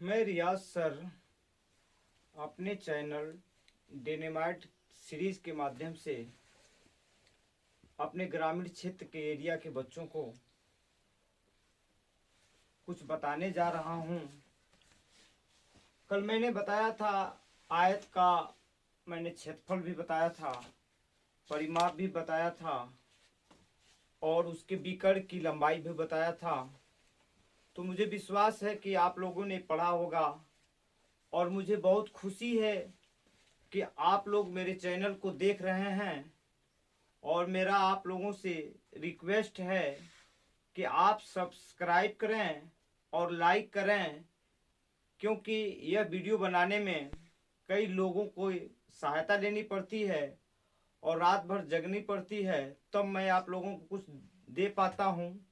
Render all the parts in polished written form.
मैं रियाज सर अपने channel डेनेमाइट series के माध्यम से अपने ग्रामीण क्षेत्र के एरिया के बच्चों को कुछ बताने जा रहा हूँ। कल मैंने बताया था आयत का, मैंने क्षेत्रफल भी बताया था, परिमाप भी बताया था और उसके विकर्ण की लंबाई भी बताया था। तो मुझे विश्वास है कि आप लोगों ने पढ़ा होगा और मुझे बहुत खुशी है कि आप लोग मेरे चैनल को देख रहे हैं। और मेरा आप लोगों से रिक्वेस्ट है कि आप सब्सक्राइब करें और लाइक करें, क्योंकि यह वीडियो बनाने में कई लोगों को सहायता लेनी पड़ती है और रात भर जगनी पड़ती है, तब मैं आप लोगों को कुछ दे पाता हूँ।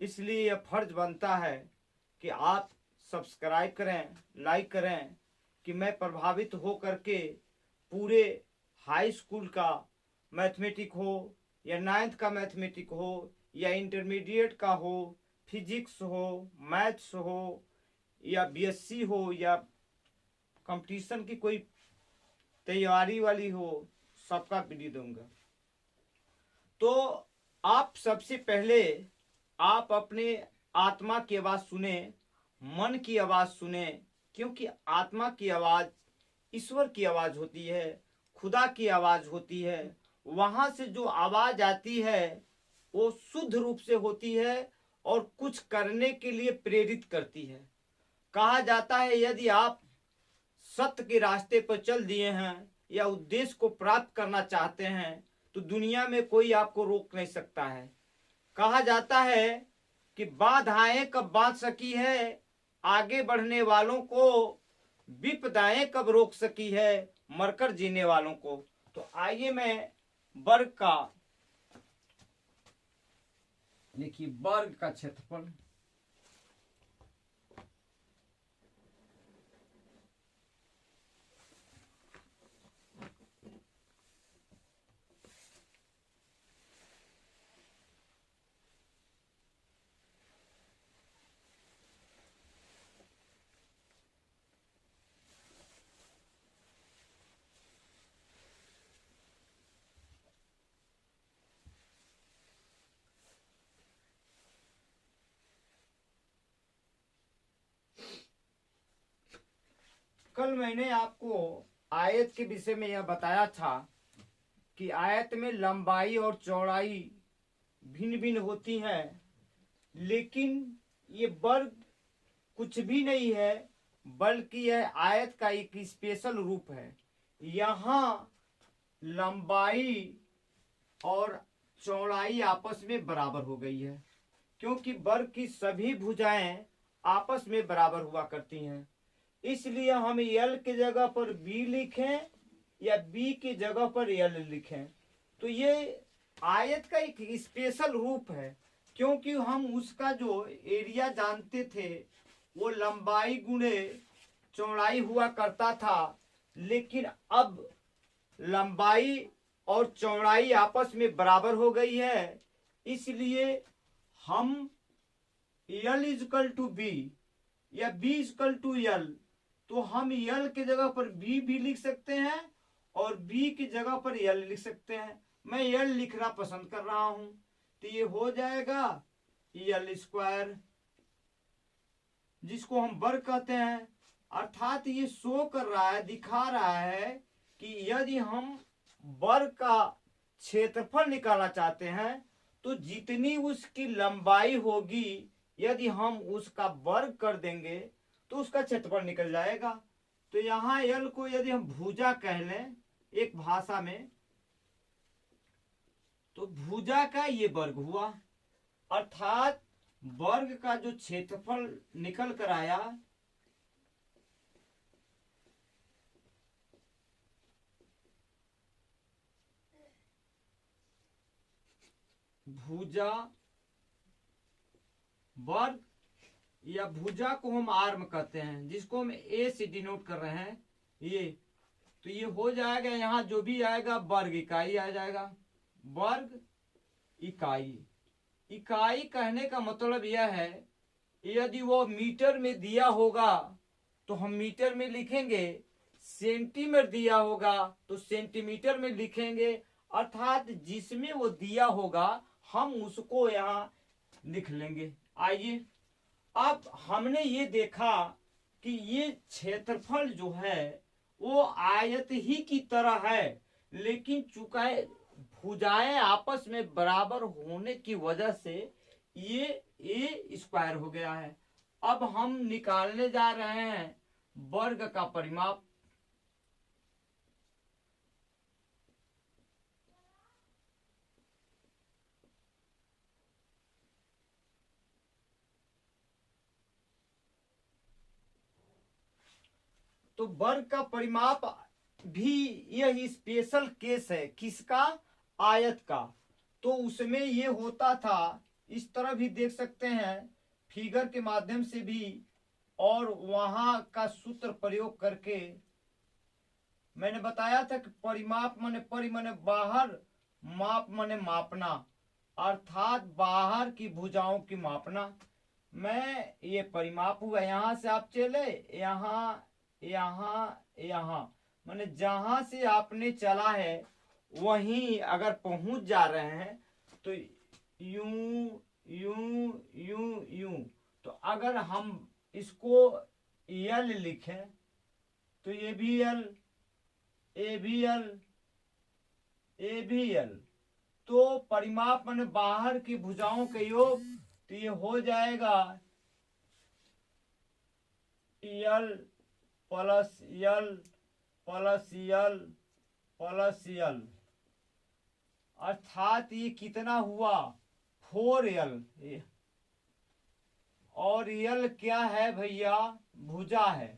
इसलिए यह फर्ज बनता है कि आप सब्सक्राइब करें, लाइक करें, कि मैं प्रभावित हो करके पूरे हाई स्कूल का मैथमेटिक हो या 9th का मैथमेटिक हो या इंटरमीडिएट का हो, फिजिक्स हो, मैथ्स हो या बीएससी हो या कंपटीशन की कोई तैयारी वाली हो, सबका वीडियो दूंगा। तो आप सबसे पहले आप अपने आत्मा की आवाज सुने, मन की आवाज सुने, क्योंकि आत्मा की आवाज ईश्वर की आवाज होती है, खुदा की आवाज होती है। वहां से जो आवाज आती है वो शुद्ध रूप से होती है और कुछ करने के लिए प्रेरित करती है। कहा जाता है यदि आप सत्य के रास्ते पर चल दिए हैं या उद्देश्य को प्राप्त करना चाहते हैं तो दुनिया में कोई आपको रोक नहीं सकता है। कहा जाता है कि बाधाएं कब बांध सकी है आगे बढ़ने वालों को, विपदाएं कब रोक सकी है मरकर जीने वालों को। तो आइए मैं वर्ग का, देखिए वर्ग का क्षेत्रफल, कल मैंने आपको आयत के विषय में यह बताया था कि आयत में लंबाई और चौड़ाई भिन्न भिन्न होती है, लेकिन ये वर्ग कुछ भी नहीं है बल्कि यह आयत का एक स्पेशल रूप है। यहाँ लंबाई और चौड़ाई आपस में बराबर हो गई है, क्योंकि वर्ग की सभी भुजाएं आपस में बराबर हुआ करती हैं। इसलिए हम यल की जगह पर बी लिखें या बी की जगह पर यल लिखें तो ये आयत का एक स्पेशल रूप है, क्योंकि हम उसका जो एरिया जानते थे वो लंबाई गुणे चौड़ाई हुआ करता था, लेकिन अब लंबाई और चौड़ाई आपस में बराबर हो गई है। इसलिए हम यल इजकल टू बी या बी इजकल टू यल, तो हम यल की जगह पर बी भी लिख सकते हैं और बी की जगह पर यल लिख सकते हैं। मैं यल लिखना पसंद कर रहा हूं, तो ये हो जाएगा यल स्क्वायर, जिसको हम वर्ग कहते हैं। अर्थात ये शो कर रहा है, दिखा रहा है कि यदि हम वर्ग का क्षेत्रफल निकालना चाहते हैं तो जितनी उसकी लंबाई होगी यदि हम उसका वर्ग कर देंगे तो उसका क्षेत्रफल निकल जाएगा। तो यहां यल को यदि हम भुजा कह लें एक भाषा में, तो भुजा का ये वर्ग हुआ, अर्थात वर्ग का जो क्षेत्रफल निकल कर आया भुजा वर्ग, या भुजा को हम आर्म कहते हैं, जिसको हम ए से डिनोट कर रहे हैं ये, तो ये हो जाएगा यहां जो भी आएगा वर्ग इकाई आ जाएगा। वर्ग इकाई, इकाई कहने का मतलब यह है यदि वो मीटर में दिया होगा तो हम मीटर में लिखेंगे, सेंटीमीटर दिया होगा तो सेंटीमीटर में लिखेंगे, अर्थात जिसमें वो दिया होगा हम उसको यहाँ लिख लेंगे। आइए, अब हमने ये देखा कि ये क्षेत्रफल जो है वो आयत ही की तरह है, लेकिन चूंकि भुजाएं आपस में बराबर होने की वजह से ये ए स्क्वायर हो गया है। अब हम निकालने जा रहे हैं वर्ग का परिमाप। तो वर्ग का परिमाप भी यह स्पेशल केस है, किसका? आयत का। तो उसमें ये होता था, इस तरह भी देख सकते हैं फिगर के माध्यम से भी, और वहां का सूत्र प्रयोग करके मैंने बताया था कि परिमाप माने परि माने बाहर, माप माने मापना, अर्थात बाहर की भुजाओं की मापना। मैं ये परिमाप हुआ, यहां से आप चले यहाँ यहाँ यहाँ, माने जहां से आपने चला है वहीं अगर पहुंच जा रहे हैं तो यूं यूं यूं यूं। तो अगर हम इसको यल लिखें तो ये भी यल, ए भी यल, ए भी यल। तो परिमाप माने बाहर की भुजाओं के योग, तो ये हो जाएगा L plus L plus L plus L, अर्थात ये कितना हुआ? 4l। और यल क्या है भैया? भुजा है।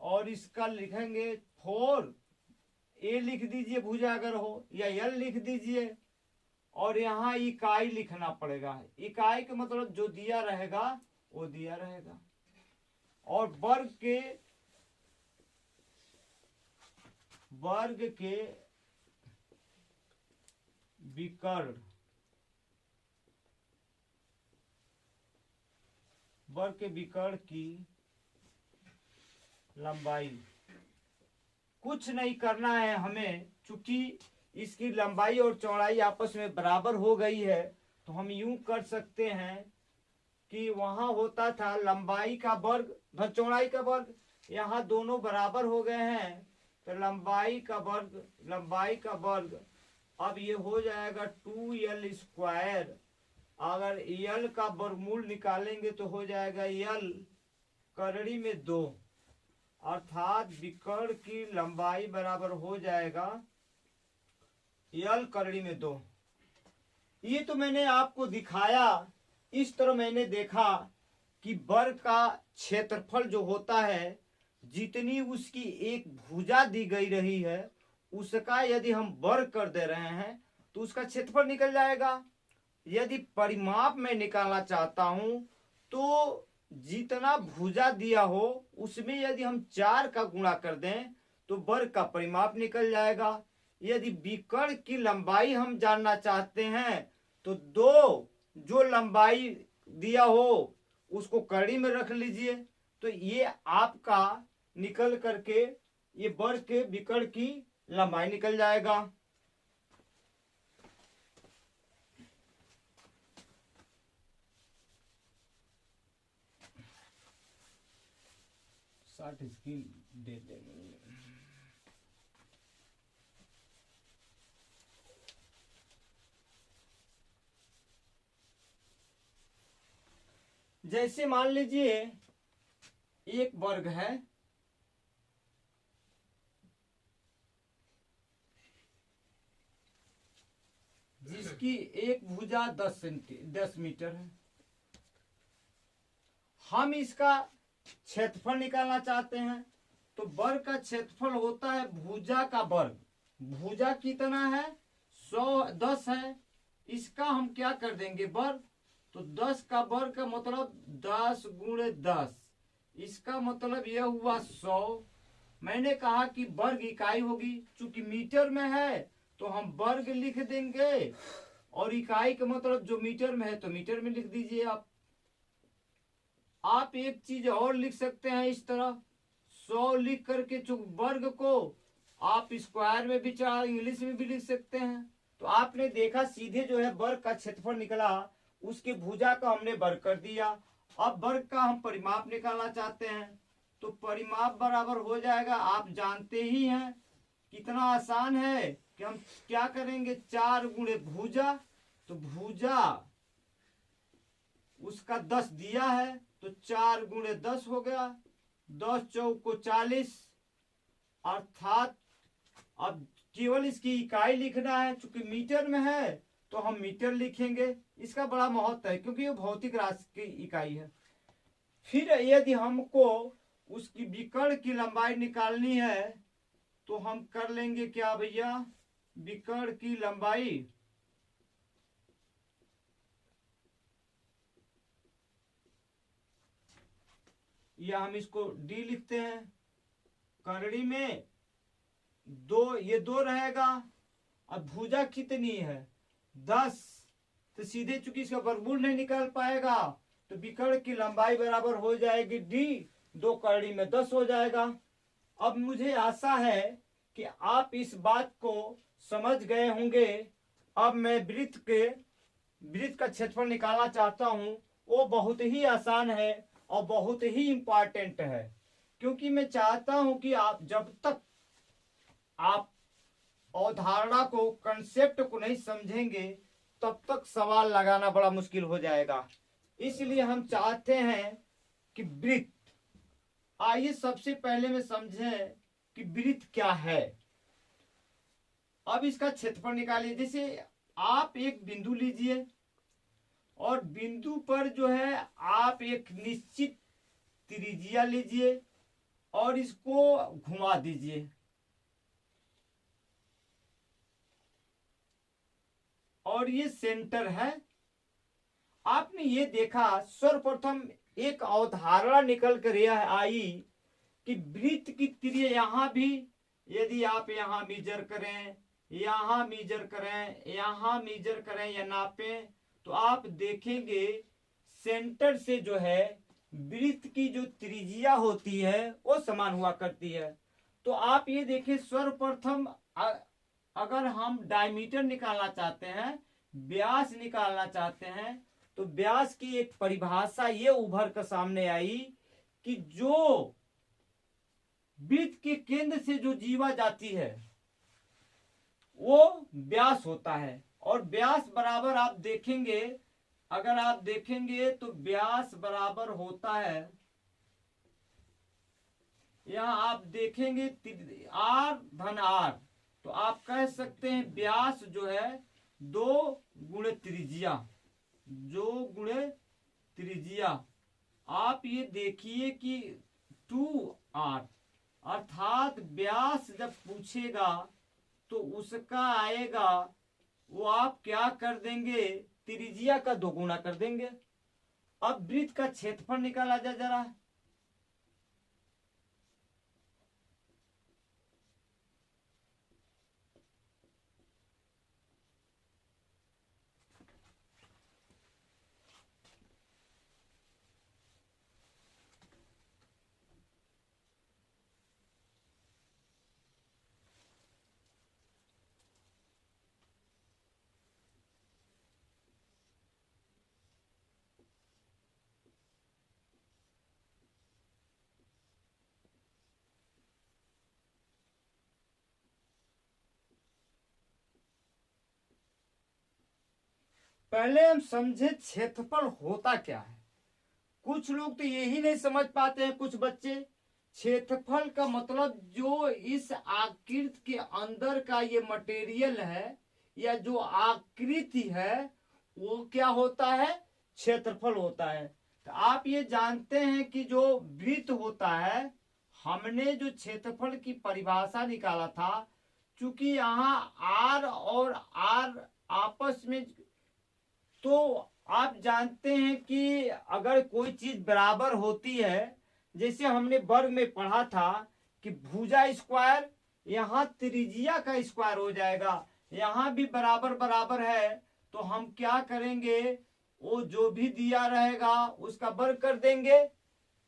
और इसका लिखेंगे 4, ए लिख दीजिए भुजा अगर हो, या यल लिख दीजिए, और यहाँ इकाई लिखना पड़ेगा। इकाई का मतलब जो दिया रहेगा वो दिया रहेगा। और वर्ग के विकर्ण, वर्ग के विकर्ण की लंबाई, कुछ नहीं करना है हमें, चूंकि इसकी लंबाई और चौड़ाई आपस में बराबर हो गई है, तो हम यूं कर सकते हैं कि वहां होता था लंबाई का वर्ग धन चौड़ाई का वर्ग, यहाँ दोनों बराबर हो गए हैं तो लंबाई का वर्ग, अब ये हो जाएगा 2l स्क्वायर। अगर यल का वर्गमूल निकालेंगे तो हो जाएगा यल करड़ी में 2, अर्थात विकर्ण की लंबाई बराबर हो जाएगा यल करड़ी में 2। ये तो मैंने आपको दिखाया। इस तरह मैंने देखा कि वर्ग का क्षेत्रफल जो होता है, जितनी उसकी एक भुजा दी गई रही है उसका यदि हम वर्ग कर दे रहे हैं तो उसका क्षेत्रफल निकल जाएगा। यदि परिमाप में निकालना चाहता हूं तो जितना भुजा दिया हो उसमें यदि हम 4 का गुणा कर दें तो वर्ग का परिमाप निकल जाएगा। यदि विकर्ण की लंबाई हम जानना चाहते हैं तो 2 जो लंबाई दिया हो उसको कड़ी में रख लीजिए, तो ये आपका निकल करके ये वर्ग के विकर्ण की लंबाई निकल जाएगा। शॉर्ट स्क्रीन दे देंगे। जैसे मान लीजिए एक वर्ग है, जिसकी एक भुजा 10 मीटर है। हम इसका क्षेत्रफल निकालना चाहते हैं तो वर्ग का क्षेत्रफल होता है भुजा का वर्ग। भुजा कितना है? 10 है। इसका हम क्या कर देंगे वर्ग, तो 10 का वर्ग का मतलब 10 गुणे 10, इसका मतलब यह हुआ 100। मैंने कहा कि वर्ग इकाई होगी, चूंकि मीटर में है तो हम वर्ग लिख देंगे और इकाई का मतलब जो मीटर में है तो मीटर में लिख दीजिए आप एक चीज और लिख सकते हैं इस तरह 100 लिख करके, चूंकि वर्ग को आप स्क्वायर में भी चाहे इंग्लिश में भी लिख सकते हैं। तो आपने देखा सीधे जो है वर्ग का क्षेत्रफल निकला, उसके भुजा का हमने वर्ग कर दिया। अब वर्ग का हम परिमाप निकालना चाहते हैं, तो परिमाप बराबर हो जाएगा, आप जानते ही हैं कितना आसान है कि हम क्या करेंगे, 4 गुणे भुजा, तो भुजा उसका 10 दिया है तो 4 गुणे 10 हो गया, 10 चौको 40, अर्थात अब केवल इसकी इकाई लिखना है, चूंकि मीटर में है तो हम मीटर लिखेंगे। इसका बड़ा महत्व है क्योंकि ये भौतिक राशि की इकाई है। फिर यदि हमको उसकी विकर्ण की लंबाई निकालनी है तो हम कर लेंगे क्या भैया, विकर्ण की लंबाई या हम इसको डी लिखते हैं, करड़ी में दो, ये 2 रहेगा। अब भुजा कितनी है 10, तो सीधे चूंकि इसका वर्गमूल नहीं निकाल पाएगा तो विकर्ण की लंबाई बराबर हो जाएगी डी, 2 करड़ी में 10 हो जाएगा। अब मुझे आशा है कि आप इस बात को समझ गए होंगे। अब मैं वृत्त का क्षेत्रफल निकालना चाहता हूं, वो बहुत ही आसान है और बहुत ही इंपॉर्टेंट है, क्योंकि मैं चाहता हूं कि आप जब तक आप अवधारणा को, कंसेप्ट को नहीं समझेंगे तब तक सवाल लगाना बड़ा मुश्किल हो जाएगा। इसलिए हम चाहते हैं कि वृत्त, आइए सबसे पहले में समझें कि वृत्त क्या है। अब इसका क्षेत्रफल निकालिए। जैसे आप एक बिंदु लीजिए और बिंदु पर जो है आप एक निश्चित त्रिज्या लीजिए और इसको घुमा दीजिए, और ये सेंटर है। आपने ये देखा, सर्वप्रथम एक अवधारणा निकल कर यह आई कि वृत्त की त्रिज्या यहां भी, यदि आप यहां मीजर करें, यहां मीजर करें, यहां मीजर करें या नापें, तो आप देखेंगे सेंटर से जो है वृत्त की जो त्रिज्या होती है वो समान हुआ करती है। तो आप ये देखें, सर्वप्रथम अगर हम डायमीटर निकालना चाहते हैं, व्यास निकालना चाहते हैं, तो व्यास की एक परिभाषा ये उभर कर सामने आई कि जो वृत्त के केंद्र से जो जीवा जाती है वो व्यास होता है। और व्यास बराबर आप देखेंगे, अगर आप देखेंगे तो व्यास बराबर होता है, यहां आप देखेंगे आर धन आर, तो आप कह सकते हैं व्यास जो है 2 गुणे त्रिज्या, 2 गुणे त्रिज्या। आप ये देखिए कि 2r, अर्थात व्यास जब पूछेगा तो उसका आएगा, वो आप क्या कर देंगे, त्रिज्या का 2 गुना कर देंगे। अब वृत्त का क्षेत्रफल निकाला जाए जरा। पहले हम समझे क्षेत्रफल होता क्या है। कुछ लोग तो यही नहीं समझ पाते हैं, कुछ बच्चे, क्षेत्रफल का मतलब जो इस आकृति के अंदर का ये मटेरियल है या जो आकृति है वो क्या होता है, क्षेत्रफल होता है। तो आप ये जानते हैं कि जो वृत्त होता है, हमने जो क्षेत्रफल की परिभाषा निकाला था, चूंकि यहाँ आर और आर आपस में, तो आप जानते हैं कि अगर कोई चीज बराबर होती है, जैसे हमने वर्ग में पढ़ा था कि भुजा स्क्वायर यहाँ त्रिज्या का स्क्वायर हो जाएगा, यहाँ भी बराबर बराबर है तो हम क्या करेंगे, वो जो भी दिया रहेगा उसका वर्ग कर देंगे।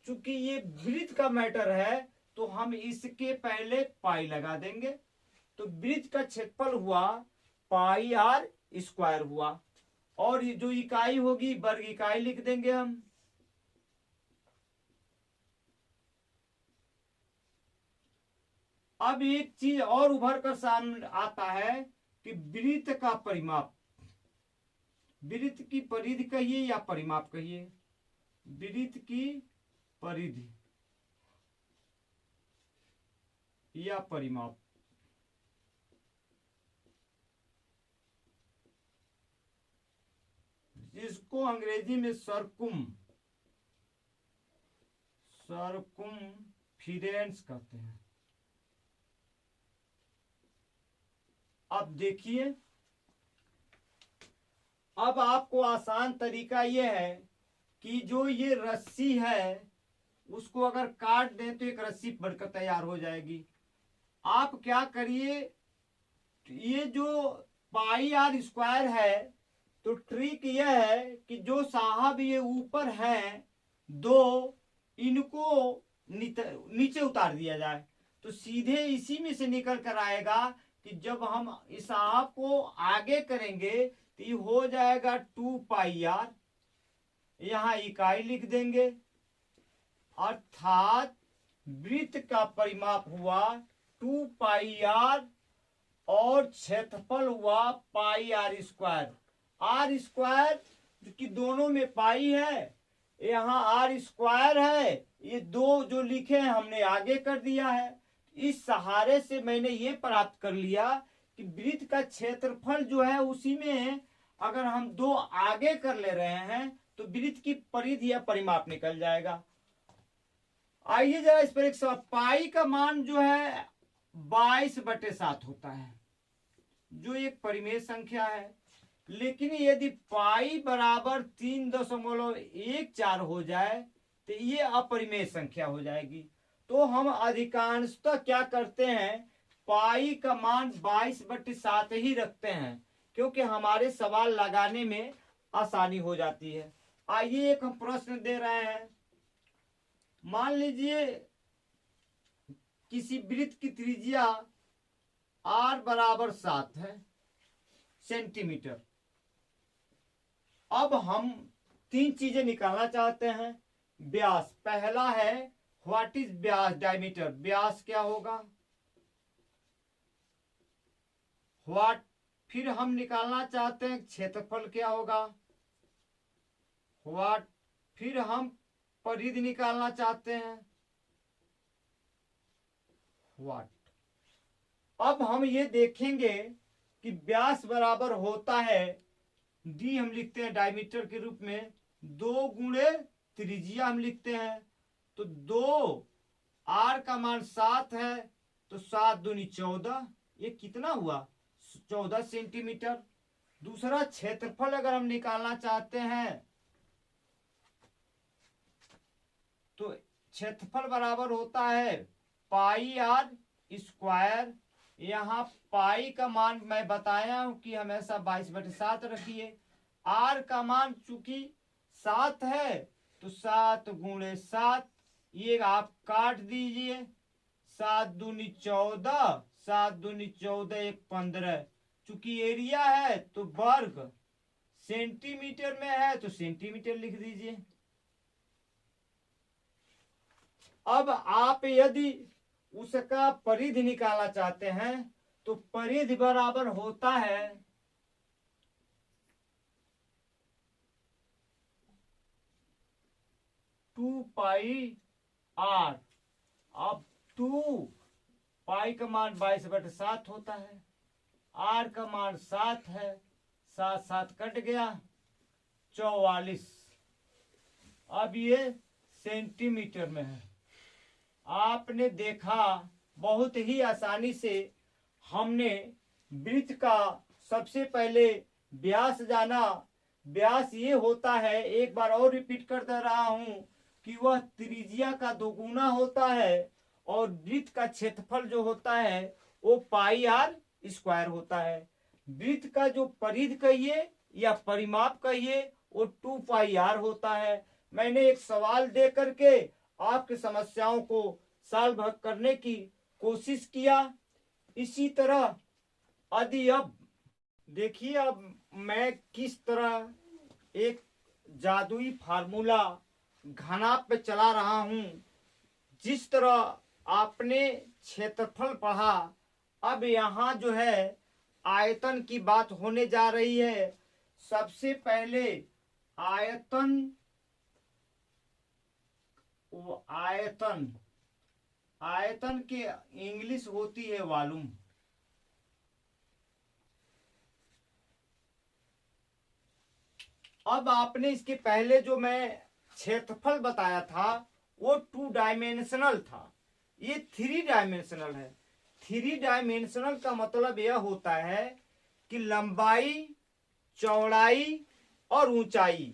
चूंकि ये वृत्त का मैटर है तो हम इसके पहले पाई लगा देंगे। तो वृत्त का क्षेत्रफल हुआ पाई आर स्क्वायर हुआ, और ये जो इकाई होगी वर्ग इकाई लिख देंगे हम। अब एक चीज और उभर कर सामने आता है कि वृत्त का परिमाप, वृत्त की परिधि कहिए या परिमाप कहिए, वृत्त की परिधि या परिमाप। जिसको अंग्रेजी में सरकुमफिरेंस कहते हैं। अब देखिए, अब आपको आसान तरीका यह है कि जो ये रस्सी है उसको अगर काट दें तो एक रस्सी बनकर तैयार हो जाएगी। आप क्या करिए, ये जो पाई आर स्क्वायर है, तो ट्रिक यह है कि जो साहब ये ऊपर हैं दो, इनको नीचे उतार दिया जाए, तो सीधे इसी में से निकल कर आएगा कि जब हम इस साहब को आगे करेंगे तो ये हो जाएगा 2 पाई आर, यहां इकाई लिख देंगे, अर्थात वृत्त का परिमाप हुआ 2 पाई आर और क्षेत्रफल हुआ पाई आर स्क्वायर। आर स्क्वायर कि दोनों में पाई है, यहाँ आर स्क्वायर है, ये दो जो लिखे हैं हमने आगे कर दिया है। इस सहारे से मैंने ये प्राप्त कर लिया कि वृत्त का क्षेत्रफल जो है उसी में अगर हम दो आगे कर ले रहे हैं तो वृत्त की परिधि या परिमाप निकल जाएगा। आइए जरा इस पर एक सवाल, पाई का मान जो है 22/7 होता है, जो एक परिमेय संख्या है, लेकिन यदि पाई बराबर 3.14 हो जाए तो ये अपरिमेय संख्या हो जाएगी। तो हम अधिकांशतः क्या करते हैं, पाई का मान 22/7 ही रखते हैं, क्योंकि हमारे सवाल लगाने में आसानी हो जाती है। आइए एक हम प्रश्न दे रहे हैं, मान लीजिए किसी वृत्त की त्रिज्या r बराबर 7 है सेंटीमीटर। अब हम 3 चीजें निकालना चाहते हैं। व्यास पहला है, व्हाट इज व्यास, डायमीटर, व्यास क्या होगा, व्हाट, फिर हम निकालना चाहते हैं क्षेत्रफल क्या होगा, व्हाट, फिर हम परिधि निकालना चाहते हैं, व्हाट। अब हम ये देखेंगे कि व्यास बराबर होता है, डी हम लिखते हैं डायमीटर के रूप में, 2 गुणे त्रिज्या हम लिखते हैं, तो 2, आर का मान 7 है तो 7 दूनी 14, ये कितना हुआ 14 सेंटीमीटर। दूसरा क्षेत्रफल अगर हम निकालना चाहते हैं तो क्षेत्रफल बराबर होता है पाई आर स्क्वायर, यहाँ पाई का मान मैं बताया हूं कि हमेशा 22/7 रखिए, आर का मान चूंकि 7 है तो 7 गुणे 7, ये आप काट दीजिए, 7 दूनी 14, 7 दूनी 14, 1 15, चूंकि एरिया है तो वर्ग, सेंटीमीटर में है तो सेंटीमीटर लिख दीजिए। अब आप यदि उसका परिधि निकालना चाहते हैं तो परिधि बराबर होता है 2 पाई आर। अब 2 पाई का मान 22/7 होता है, आर का मान 7 है, 7 7 कट गया, 44। अब ये सेंटीमीटर में है। आपने देखा बहुत ही आसानी से हमने वृत्त का सबसे पहले व्यास जाना। व्यास ये होता है, एक बार और रिपीट कर दे रहा हूं कि वह त्रिज्या का 2 गुना होता है, और वृत्त का क्षेत्रफल जो होता है वो पाई आर स्क्वायर होता है। वृत्त का जो परिधि कहिए या परिमाप कहिए, वो 2πr होता है। मैंने एक सवाल दे करके आपकी समस्याओं को सॉल्व करने की कोशिश किया। इसी तरह यदि अब देखिए, अब मैं किस तरह एक जादुई फार्मूला घनाभ पे चला रहा हूं। जिस तरह आपने क्षेत्रफल पढ़ा, अब यहाँ जो है आयतन की बात होने जा रही है। सबसे पहले आयतन, वो आयतन, आयतन के इंग्लिश होती है वॉल्यूम। अब आपने इसके पहले जो मैं क्षेत्रफल बताया था वो 2 डायमेंशनल था, ये 3 डायमेंशनल है। 3 डायमेंशनल का मतलब यह होता है कि लंबाई, चौड़ाई और ऊंचाई।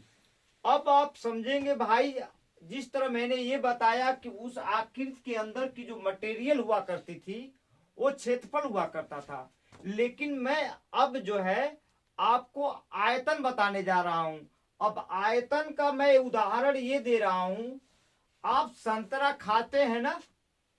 अब आप समझेंगे भाई, जिस तरह मैंने ये बताया कि उस आकृति के अंदर की जो मटेरियल हुआ करती थी वो क्षेत्रफल हुआ करता था, लेकिन मैं अब जो है आपको आयतन बताने जा रहा हूं। अब आयतन का मैं उदाहरण ये दे रहा हूं, आप संतरा खाते हैं ना,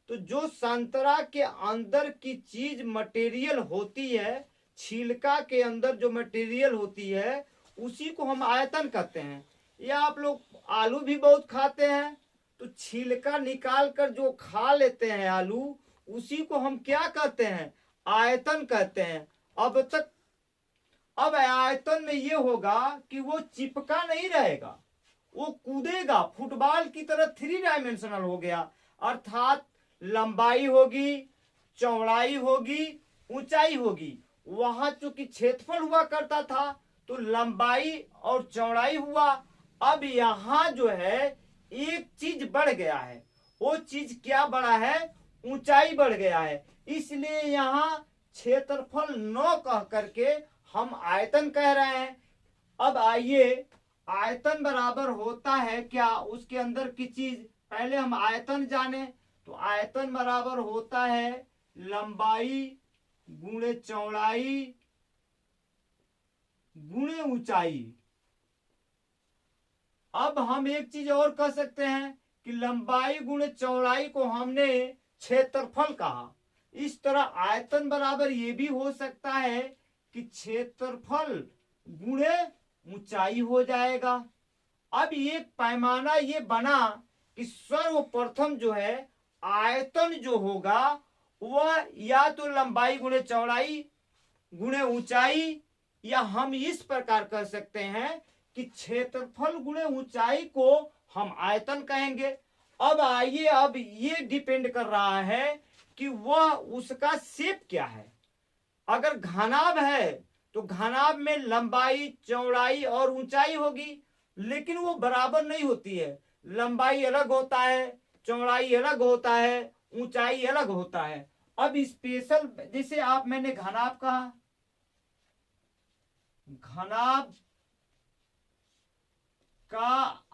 तो जो संतरा के अंदर की चीज मटेरियल होती है, छिलका के अंदर जो मटेरियल होती है, उसी को हम आयतन कहते हैं। या आप लोग आलू भी बहुत खाते हैं, तो छिलका निकाल कर जो खा लेते हैं आलू, उसी को हम क्या कहते हैं? आयतन कहते हैं। अब आयतन में ये होगा कि वो चिपका नहीं रहेगा, वो कूदेगा, फुटबॉल की तरह 3 डायमेंशनल हो गया। अर्थात लंबाई होगी, चौड़ाई होगी, ऊंचाई होगी। वहां चूंकि क्षेत्रफल हुआ करता था तो लंबाई और चौड़ाई हुआ। अब यहां जो है एक चीज बढ़ गया है, वो चीज क्या बढ़ा है? ऊंचाई बढ़ गया है। इसलिए यहां क्षेत्रफल 9 कह करके हम आयतन कह रहे हैं। अब आइए, आयतन बराबर होता है क्या? उसके अंदर की चीज पहले हम आयतन जाने, तो आयतन बराबर होता है लंबाई गुणे चौड़ाई गुणे ऊंचाई। अब हम एक चीज और कह सकते हैं कि लंबाई गुणे चौड़ाई को हमने क्षेत्रफल कहा। इस तरह आयतन बराबर ये भी हो सकता है कि क्षेत्रफल गुणे ऊंचाई हो जाएगा। अब ये पैमाना ये बना कि सर्वप्रथम जो है आयतन जो होगा वह या तो लंबाई गुणे चौड़ाई गुणे ऊंचाई, या हम इस प्रकार कर सकते हैं कि क्षेत्रफल गुणे ऊंचाई को हम आयतन कहेंगे। अब आइए, अब ये डिपेंड कर रहा है कि वह उसका शेप क्या है। अगर घनाभ है तो घनाभ में लंबाई, चौड़ाई और ऊंचाई होगी, लेकिन वो बराबर नहीं होती है। लंबाई अलग होता है, चौड़ाई अलग होता है, ऊंचाई अलग होता है। अब स्पेशल जैसे आप मैंने घनाभ कहा, घनाभ का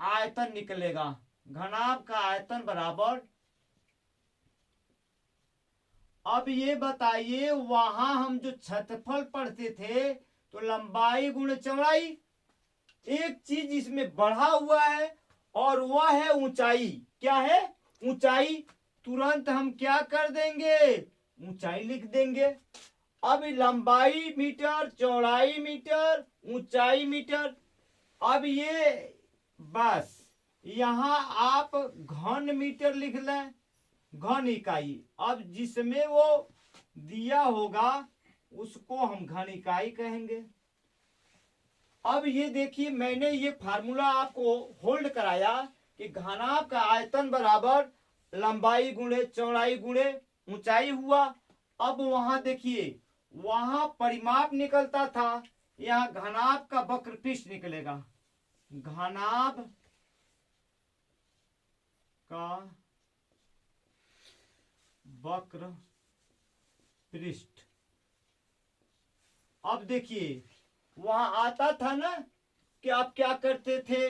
आयतन निकलेगा। घनाभ का आयतन बराबर, अब ये बताइए, वहां हम जो क्षेत्रफल पढ़ते थे तो लंबाई गुणे चौड़ाई, एक चीज इसमें बढ़ा हुआ है और वह है ऊंचाई। क्या है? ऊंचाई। तुरंत हम क्या कर देंगे? ऊंचाई लिख देंगे। अब लंबाई मीटर, चौड़ाई मीटर, ऊंचाई मीटर। अब ये बस यहां आप घन मीटर लिख लें, घन इकाई। अब जिसमें वो दिया होगा उसको हम घन इकाई कहेंगे। अब ये देखिए, मैंने ये फार्मूला आपको होल्ड कराया कि घनाभ का आयतन बराबर लंबाई गुणे चौड़ाई गुणे ऊंचाई हुआ। अब वहां देखिए, वहां परिमाप निकलता था, यहाँ घनाभ का वक्रपृष्ठ निकलेगा। घनाभ का वक्र पृष्ठ। अब देखिए, वहां आता था ना कि आप क्या करते थे,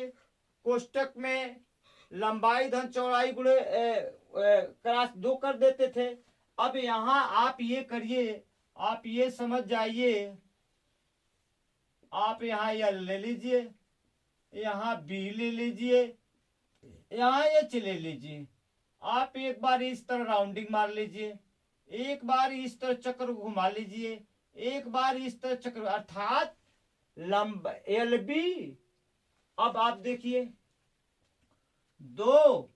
कोष्टक में लंबाई धन चौड़ाई गुणे क्रॉस 2 कर देते थे। अब यहां आप ये करिए, आप ये समझ जाइए आप यहाँ L ले लीजिए, यहाँ B ले लीजिए, यहाँ H ले लीजिए। आप एक बार इस तरह राउंडिंग मार लीजिए, एक बार इस तरह चक्र घुमा लीजिए, एक बार इस तरह चक्र, अर्थात लंब LB। अब आप देखिए, दो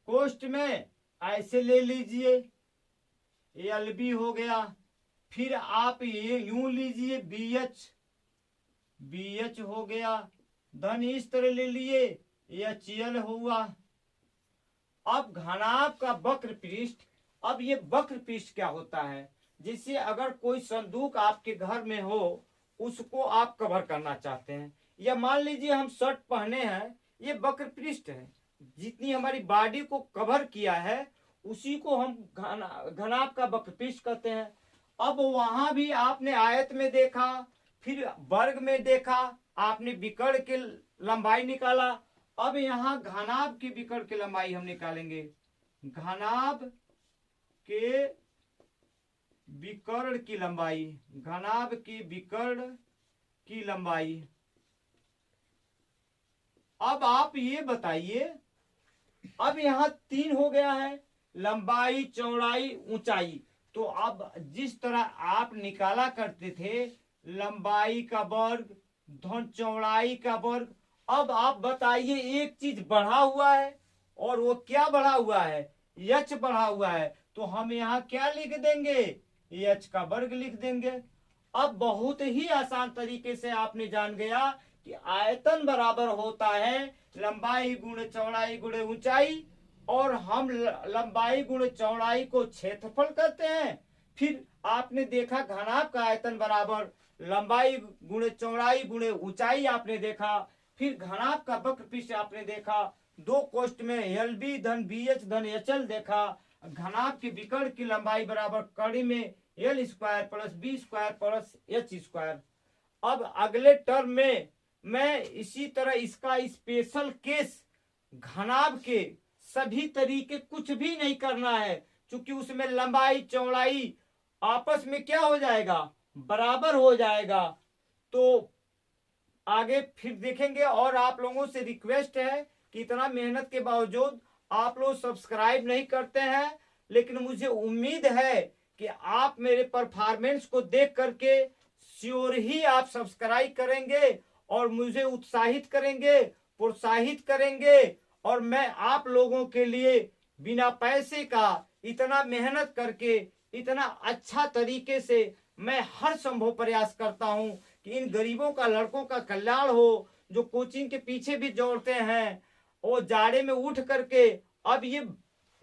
कोष्ठ में ऐसे ले लीजिए, LB हो गया। फिर आप ये यूं लीजिए, BH हो गया, धन इस तरह ले लिए, HL हुआ। अब घनाभ का वक्र पृष्ठ, अब ये वक्र पृष्ठ क्या होता है? जैसे अगर कोई संदूक आपके घर में हो, उसको आप कवर करना चाहते हैं, या मान लीजिए हम शर्ट पहने हैं, ये वक्र पृष्ठ है, जितनी हमारी बॉडी को कवर किया है उसी को हम घनाभ का वक्र पृष्ठ कहते हैं। अब वहां भी आपने आयत में देखा, फिर वर्ग में देखा, आपने विकर्ण के लंबाई निकाला। अब यहाँ घनाभ की विकर्ण की लंबाई हम निकालेंगे, घनाभ के विकर्ण की लंबाई, घनाभ की विकर्ण की लंबाई। अब आप ये बताइए, अब यहाँ 3 हो गया है, लंबाई, चौड़ाई, ऊंचाई। तो अब जिस तरह आप निकाला करते थे लंबाई का वर्ग धन चौड़ाई का वर्ग, अब आप बताइए एक चीज बढ़ा हुआ है, और वो क्या बढ़ा हुआ है? H बढ़ा हुआ है। तो हम यहाँ क्या लिख देंगे? H का वर्ग लिख देंगे। अब बहुत ही आसान तरीके से आपने जान गया कि आयतन बराबर होता है लंबाई गुणे चौड़ाई गुणे ऊंचाई, और हम लंबाई गुणे चौड़ाई को क्षेत्रफल कहते हैं। फिर आपने देखा घनाभ का आयतन बराबर लंबाई गुणे चौड़ाई गुणे ऊंचाई आपने देखा। फिर घनाभ का वक्र पृष्ठ आपने देखा, दो कोष्ठ में LB धन BH धन HL देखा। घनाभ की विकर्ण की लंबाई बराबर कड़ी में L square plus B square plus H square. अब अगले टर्म में मैं इसी तरह इसका स्पेशल केस, घनाभ के सभी तरीके कुछ भी नहीं करना है, क्योंकि उसमें लंबाई चौड़ाई आपस में क्या हो जाएगा? बराबर हो जाएगा। तो आगे फिर देखेंगे। और आप लोगों से रिक्वेस्ट है कि इतना मेहनत के बावजूद आप लोग सब्सक्राइब नहीं करते हैं, लेकिन मुझे उम्मीद है कि आप मेरे परफॉर्मेंस को देख करके श्योर ही आप सब्सक्राइब करेंगे और मुझे उत्साहित करेंगे, प्रोत्साहित करेंगे। और मैं आप लोगों के लिए बिना पैसे का इतना मेहनत करके इतना अच्छा तरीके से मैं हर संभव प्रयास करता हूं कि इन गरीबों का, लड़कों का कल्याण हो, जो कोचिंग के पीछे भी दौड़ते हैं, वो जाड़े में उठ करके। अब ये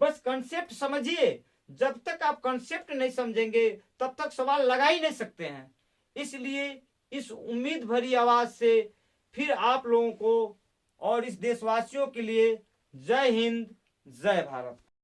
बस कंसेप्ट समझिए, जब तक आप कंसेप्ट नहीं समझेंगे तब तक सवाल लगा ही नहीं सकते हैं। इसलिए इस उम्मीद भरी आवाज से फिर आप लोगों को और इस देशवासियों के लिए जय हिंद, जय भारत।